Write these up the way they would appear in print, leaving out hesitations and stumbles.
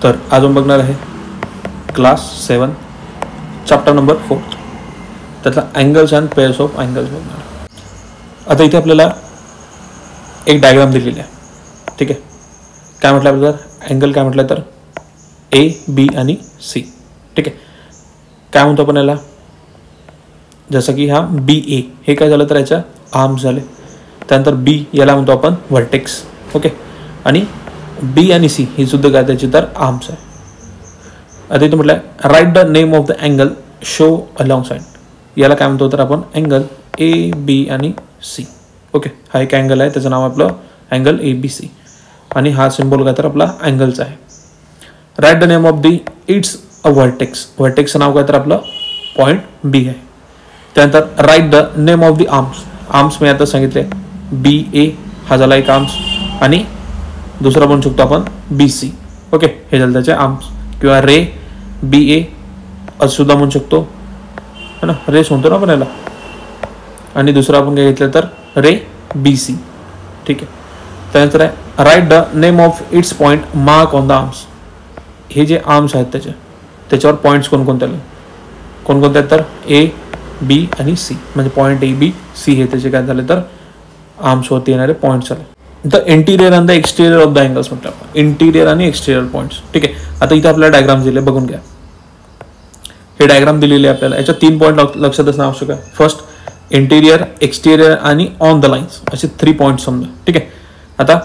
तर आज आपण बघणार आहे क्लास 7 चॅप्टर नंबर 4 त्यातला angles and pairs of angles बघणार. आता इथे आपल्याला एक डायग्राम दिलेली आहे. ठीक आहे, काय म्हटलं आपल्याला अँगल काय म्हटलं तर ए बी आणि सी. ठीक आहे, काय म्हणतो आपण याला, जसं की हा बी ए हे काय झालं तर याच्या आर्म्स झाले. त्यानंतर बी याला म्हणतो आपण व्हर्टेक्स. ओके, आणि बी आणि सी ही सुद्धा काय त्याची तर आर्म्स आहे. आता इथे म्हटलं right the name of the angle show along side. याला काय म्हणतो तर आपण अँगल ए बी आणि सी. ओके, हा एक अँगल आहे, त्याचं नाव आपलं अँगल ए बी सी आणि हा सिम्बॉल काय तर आपला अँगलचा आहे. Write the name of the it's a vertex. व्हर्टेक्सचं नाव काय तर आपलं पॉईंट बी आहे. त्यानंतर write the name of the arms. Arms मी आता सांगितले बी ए हा झाला एक आर्म्स आणि दुसरा म्हणू शकतो आपण बी सी. ओके, हे झालं त्याचे आर्म्स किंवा रे बी ए असं सुद्धा म्हणू शकतो है ना, रेस म्हणतो ना आपण याला. आणि दुसरा आपण काय घेतलं तर रे बी सी. ठीक आहे, त्यानंतर आहे write the name of its point mark on the arms. हे जे आर्म्स आहेत त्याच्यावर पॉईंट्स कोणकोणते आहेत तर ए बी आणि सी, म्हणजे पॉईंट ए बी सी हे त्याचे काय झाले तर आर्म्सवरती येणारे पॉईंट्स झाले. The interior and the exterior of the angles म्हटलं आपण, इंटिरियर आणि एक्सटिरियर पॉईंट्स. ठीक आहे, आता इथे आपल्याला डायग्राम दिले बघून घ्या. हे डायग्राम दिलेले आपल्याला, याच्यात 3 पॉईंट लक्षात असणं आवश्यक आहे. फर्स्ट इंटिरियर, एक्सटिरियर आणि ऑन द लाईन्स असे 3 पॉईंट समजा. ठीक आहे, आता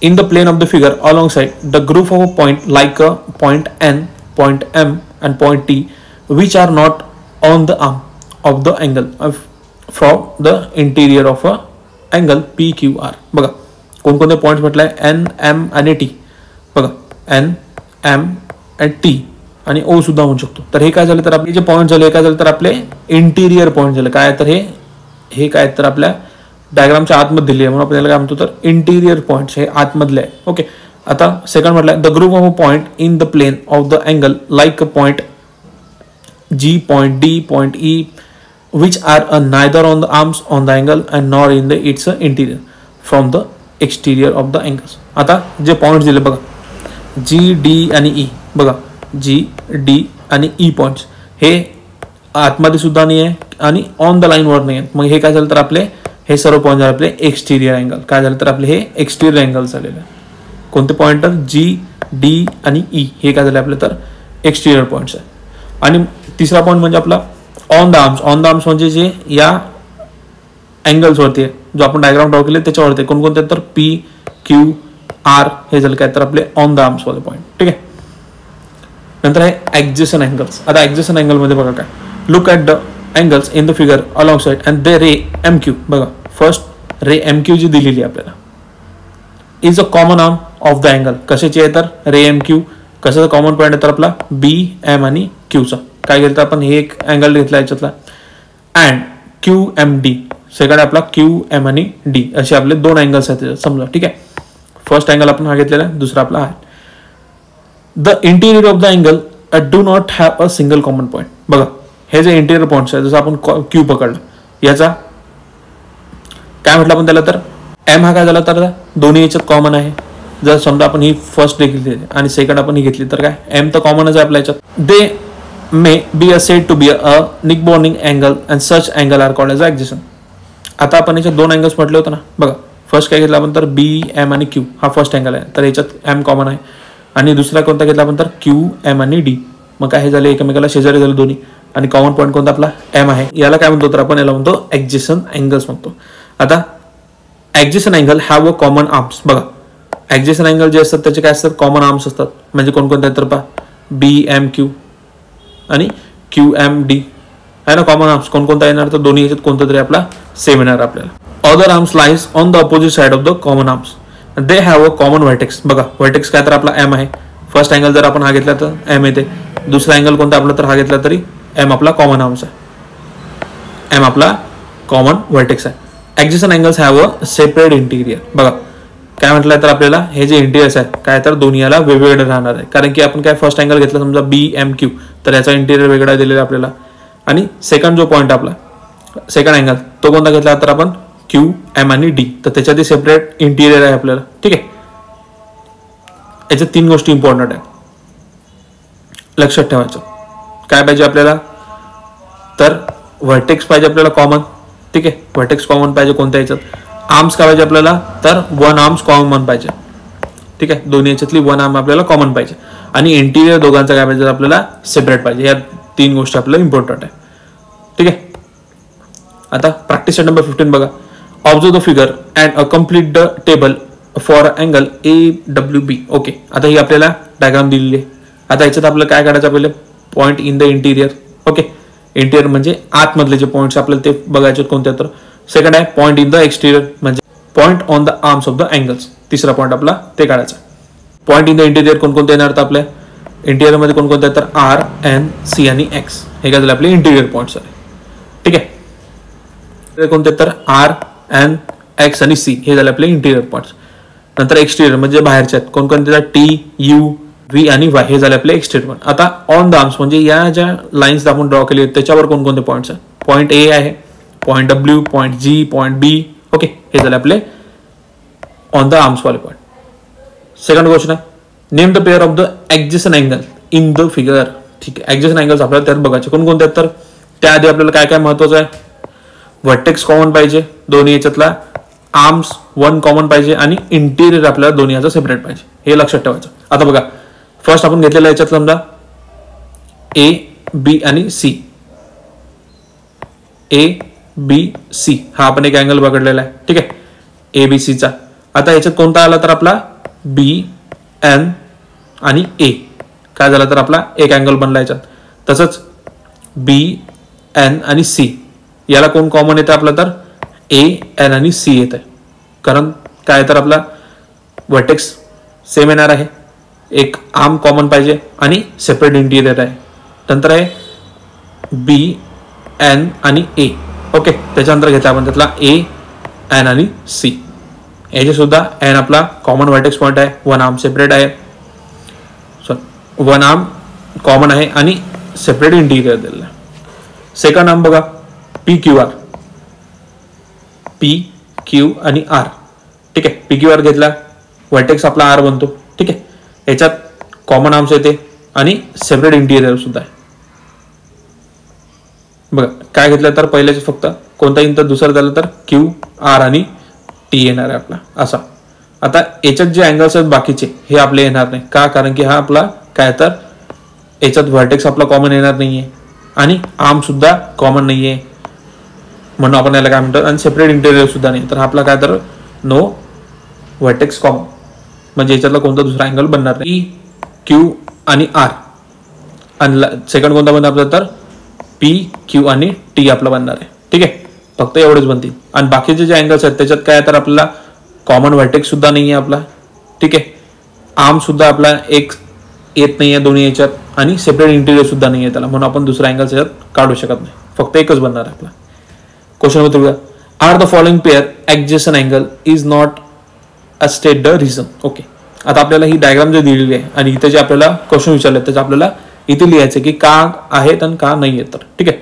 in the plane of the figure alongside the group of a point like a point N, point M and point T which are not on the arm of the angle from the interior of a angle P Q R. बघा कोणकोणते points म्हटलंय, N M आणि T. बघा N M and T आणि O सुद्धा म्हणू शकतो. तर हे काय झालं तर आपले जे पॉईंट झाले काय झालं तर आपले इंटिरियर पॉईंट झाले. काय तर हे काय तर आपल्या डायग्रामच्या आतमध्ये दिले आहे म्हणून आपल्याला काय म्हणतो तर इंटिरियर पॉईंट्स हे आतमधले आहे. ओके, आता सेकंड म्हटलंय the group of a point in the plane of the angle like a point G, point D, point E which are neither on the arms on the angle and nor in the its interior from the exterior of the angles. आता जे points दिले बघा G D आणि E. बघा G D आणि E points हे आतमध्ये सुद्धा नाही आहे आणि ऑन द लाईन वर नाही आहे. मग हे काय झालं तर आपले हे सर्व पॉईंट झाले आपले एक्सटिरियर अँगल. काय झालं तर आपले हे एक्सटिरियर अँगल झालेले आहे. कोणते पॉईंट तर जी डी आणि ई हे काय झाले आपले तर एक्सटिरियर पॉईंट्स आहे. आणि तिसरा पॉईंट म्हणजे आपला on the arms. On the arms म्हणजे जे या अँगल्सवरती आहे, जो आपण डायग्राम ड्रॉ केले त्याच्यावरती कोणकोणते तर पी क्यू आर हे झालं काय तर आपले ऑन द आर्म्स वाले पॉईंट. ठीक आहे, नंतर आहे ऍडजस्टंट अँगल्स. आता ऍडजस्टंट अँगल मध्ये बघा काय, look at the angles in the figure alongside and they ray M Q. बघा फर्स्ट रे एम क्यू जी दिलेली आहे आपल्याला is a common arm of the angle. कशाची आहे तर रे एम क्यू. कशाचा कॉमन पॉईंट आहे तर आपला बी एम आणि क्यूचा. काय घेतलं आपण हे एक अँगल घेतला याच्यातला and Q M D. Second आपला क्यू एम आणि डी असे आपले 2 अँगल्स आहेत त्याच्यात समजा. ठीक आहे, फर्स्ट अँगल आपण हा घेतलेला आहे, दुसरा आपला आहे. The interior of the angle do not have a single common point. बघा हे जे इंटिरियर पॉईंट्स आहे, जसं आपण क्यू पकडलं याचा काय म्हटलं आपण त्याला तर एम हा काय झाला तर दोन्ही याच्यात कॉमन आहे. जर समजा आपण ही फर्स्ट घेतली आणि सेकंड आपण ही घेतली तर काय एम तर कॉमनच आहे आपल्या याच्यात. दे may be said to be a Nick-Boning angle and such angle are called as adjacent. आता आपण याच्यात 2 अँगल्स म्हटले होते ना. बघा फर्स्ट काय घेतला आपण तर बी एम आणि क्यू हा फर्स्ट अँगल आहे, तर याच्यात एम कॉमन आहे. आणि दुसरा कोणता घेतला आपण तर क्यू एम आणि डी. मग काय हे झाले एकमेकाला शेजारी झाले दोन्ही आणि कॉमन पॉईंट कोणता आपला एम आहे. याला काय म्हणतो तर आपण याला म्हणतो ऍडजस्टंट अँगल्स म्हणतो. आता adjacent angle have a common arms. बघा ऍडजस्टंट अँगल जे असतात त्याचे काय असतात कॉमन आर्म्स असतात. म्हणजे कोणकोणते तर पहा बी एम क्यू आणि क्यू एम डी आहे ना कॉमन आर्म्स. कोणकोणता येणार तर दोन्ही याच्यात कोणता तरी आपला सेम येणार आपल्याला. Other arms lies on the opposite side of the common arms. They have a common vertex. बघा व्हर्टेक्स काय तर आपला एम आहे. फर्स्ट अँगल जर आपण हा घेतला तर एम येते. दुसरा अँगल कोणता आपला तर हा घेतला तरी एम आपला कॉमन आर्म्स आहे. एम आपला कॉमन व्हर्टेक्स आहे. Adjacent angles have a separate interior. बघा काय म्हटलंय तर आपल्याला हे जे इंटिरियर्स आहे काय तर दोन्ही याला वेगवेगळे राहणार आहे. कारण की आपण काय फर्स्ट अँगल घेतला समजा बी एम क्यू तर याचा इंटिरियर वेगळा दिलेला आपल्याला. आणि सेकंड जो पॉईंट आपला सेकंड अँगल तो कोणता घेतला तर आपण क्यू एम आणि डी, तर त्याच्यात सेपरेट इंटिरियर आहे आपल्याला. ठीक आहे, याच्यात 3 गोष्टी इम्पॉर्टंट आहेत. लक्षात ठेवायचं. काय पाहिजे आपल्याला, तर व्हर्टेक्स पाहिजे आपल्याला कॉमन. ठीक आहे, व्हर्टेक्स कॉमन पाहिजे कोणत्या याच्यात. आर्म्स काय पाहिजे आपल्याला, तर वन आर्म्स कॉमन पाहिजे. ठीक आहे, दोन्ही याच्यातली वन आर्म आपल्याला कॉमन पाहिजे. आणि इंटिरियर दोघांचा काय पाहिजे आपल्याला, सेपरेट पाहिजे. या 3 गोष्टी आपल्याला इम्पॉर्टंट आहे. ठीक आहे, आता प्रॅक्टिस सेट नंबर 15 बघा. Observe the figure and complete the table for angle AWB. Okay, आता ही आपल्याला डायग्राम दिलेली आहे. आता याच्यात आपल्याला काय काढायचं, आपल्याला point in the interior. Okay, interior म्हणजे आतमधले जे पॉईंट्स आपल्याला ते बघायचे कोणत्या. तर सेकंड आहे पॉईंट इन द एक्सटिरियर, म्हणजे point on the arms of the angles. तिसरा पॉईंट आपला ते काढायचा. पॉईंट इन द इंटिरियर कोणकोणते येणार, तर आपल्या इंटिरियरमध्ये कोणकोणते तर R, N, C आणि X हे काय झाले आपले इंटिरियर पॉईंट्स आहे. ठीक आहे, कोणते तर R, N, X आणि C हे झाले आपले इंटिरियर पॉईंट्स. नंतर एक्सटिरियर म्हणजे बाहेरचे आहेत कोणकोणते, T, U, V आणि Y हे झाले आपले एक्सटिरियर पॉईंट. आता ऑन द आर्म्स म्हणजे या ज्या लाईन्स आपण ड्रॉ केली आहेत त्याच्यावर कोणकोणते पॉईंट्स आहेत. पॉईंट A आहे, point W, point G, point B. Okay, हे झाले आपले ऑन द आर्म्स वाले पॉईंट. सेकंड क्वेश्चन आहे, name the pair of the adjacent angle in the figure. ठीक आहे, ऍडजस्टंट अँगल्स आपल्याला त्यात बघायचे कोणकोणते आहेत. तर त्याआधी आपल्याला काय काय महत्वाचं आहे, व्हर्टेक्स कॉमन पाहिजे दोन्ही याच्यातला, आर्म्स वन कॉमन पाहिजे आणि इंटिरियर आपल्याला दोन्ही याचा सेपरेट पाहिजे. हे लक्षात ठेवायचं. आता बघा, फर्स्ट आपण घेतलेला याच्यात समजा A, B आणि C. ABC हा आपण एक अँगल पकडलेला आहे. ठीक आहे, ABC चा. आता याच्यात कोणता आला तर आपला B, N आणि A काय झाला तर आपला एक अँगल बनला याच्यात. तसंच B, N आणि C याला कोण कॉमन येतं आपला, तर A, N आणि C येत आहे. कारण काय तर आपला व्हर्टेक्स सेम येणार आहे, एक आर्म कॉमन पाहिजे आणि सेपरेट इंटिरियर आहे. नंतर आहे B, N आणि A. ओके, त्याच्यानंतर घेतला आपण त्यातला A, N आणि C. याचे सुद्धा N आपला कॉमन व्हर्टेक्स पॉईंट आहे, वन आर्म सेपरेट आहे, वन आर्म कॉमन आहे आणि सेपरेट इंटिरियर दिलेला आहे. सेकंड आर्म बघा PQR, PQ आणि R. ठीक आहे, PQR घेतला, व्हर्टेक्स आपला R बनतो. ठीक आहे, याच्यात कॉमन आर्म्स येते आणि सेपरेट इंटिरियर सुद्धा आहे. बघा काय घेतलं तर पहिल्याचे फक्त कोणता इन तर दुसरं झालं तर Q, R आणि T येणार आहे आपला असा. आता याच्यात जे अँगल्स आहेत बाकीचे हे आपले येणार नाही. का, कारण की हा आपला काय तर याच्यात व्हर्टेक्स आपला कॉमन येणार नाहीये आणि आर्म सुद्धा कॉमन नाहीये, म्हणून आपण याला काय म्हणतो. आणि सेपरेट इंटिरियर सुद्धा नाही, तर आपला काय तर नो व्हर्टेक्स कॉमन, म्हणजे याच्यातला कोणता दुसरा अँगल बनणार नाही. Q आणि R. आणि सेकंड कोणता बनणार आपला तर PQ आणि T आपला बनणार आहे. ठीक आहे, फक्त एवढेच बनतील. आणि बाकीचे जे अँगल्स आहेत त्याच्यात काय तर आपल्याला कॉमन व्हर्टेक्स सुद्धा नाहीये आपला. ठीक आहे, आर्म सुद्धा आपला एक येत नाहीये दोन्ही याच्यात आणि सेपरेट इंटिरियर सुद्धा नाहीये त्याला, म्हणून आपण दुसरा अँगल याच्यात काढू शकत नाही, फक्त एकच बनणार आहे आपला. Question number 3, are the following pair adjacent angle is not a state the reason. Okay, आता आपल्याला ही डायग्राम जे दिलेली आहे आणि इथे जे आपल्याला क्वेश्चन विचारले त्याचे आपल्याला इथे लिहायचे की का आहेत आणि का नाही आहेत. तर ठीक आहे,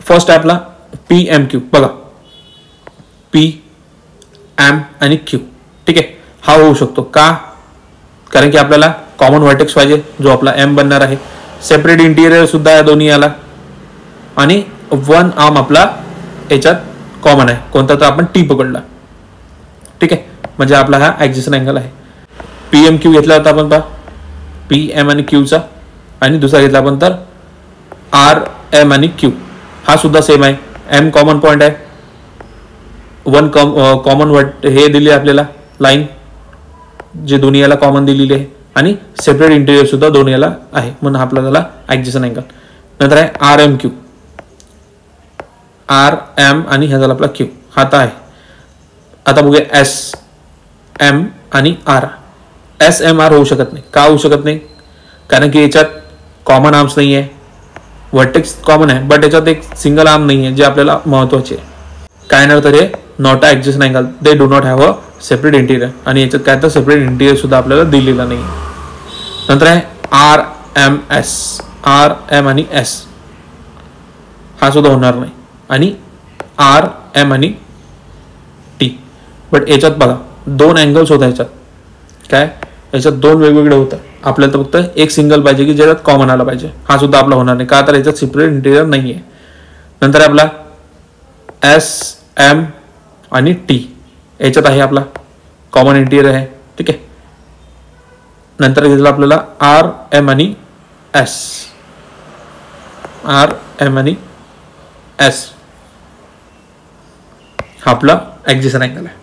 फर्स्ट आहे आपला PMQ. बघा P, M आणि Q. ठीक आहे, हा होऊ शकतो का, कारण की आपल्याला कॉमन व्हर्टेक्स पाहिजे जो आपला M बनणार आहे, सेपरेट इंटिरियर सुद्धा आहे दोन्ही याला आणि वन आर्म आपला याच्यात कॉमन आहे कोणता तर आपण T पकडला. ठीक आहे, म्हणजे आपला हा ऍडजस्टंट अँगल आहे. PMQ घेतला होता आपण पहा PM आणि Q चा, आणि दुसरा घेतला आपण तर RM आणि Q. हा सुद्धा सेम आहे, M कॉमन पॉईंट आहे, वन कॉमन वर्ड हे दिले आपल्याला लाईन जे दोन्ही याला कॉमन दिलेली आहे आणि सेपरेट इंटिरियर सुद्धा दोन्ही याला आहे, म्हणून आपल्याला ऍडजस्टंट अँगल. नंतर आहे RMQ, RM आणि ह्या झाला आपला Q. हा तर आहे. आता बघूया SM आणि R. SMR होऊ शकत नाही. का होऊ शकत नाही, कारण की याच्यात कॉमन आर्म्स नाही आहे, व्हर्टेक्स कॉमन आहे बट याच्यात एक सिंगल आर्म नाही आहे जे आपल्याला महत्वाचे आहे. काय नाही तर हे not a adjacent angle, they do not have a separate interior, आणि याच्यात काय तर सेपरेट इंटिरियर सुद्धा आपल्याला दिलेला नाही. नंतर आहे RMS, RM आणि S. हा सुद्धा होणार नाही, आणि RM आणि T. बट याच्यात बघा दोन अँगल्स होता याच्यात, काय याच्यात दोन वेगवेगळे होतं. आपल्याला तर फक्त एक सिंगल पाहिजे की ज्याच्यात कॉमन आला पाहिजे. हा सुद्धा आपला होणार नाही, का तर याच्यात सेपरेट इंटिजर नाही आहे. नंतर आपला एस एम आणि टी याच्यात आहे आपला कॉमन इंटिजर आहे. ठीक आहे. नंतर घेतलं आपल्याला आर एम आणि एस. आर एम आणि एस हा आपला ॲडजसेंट अँगल आहे.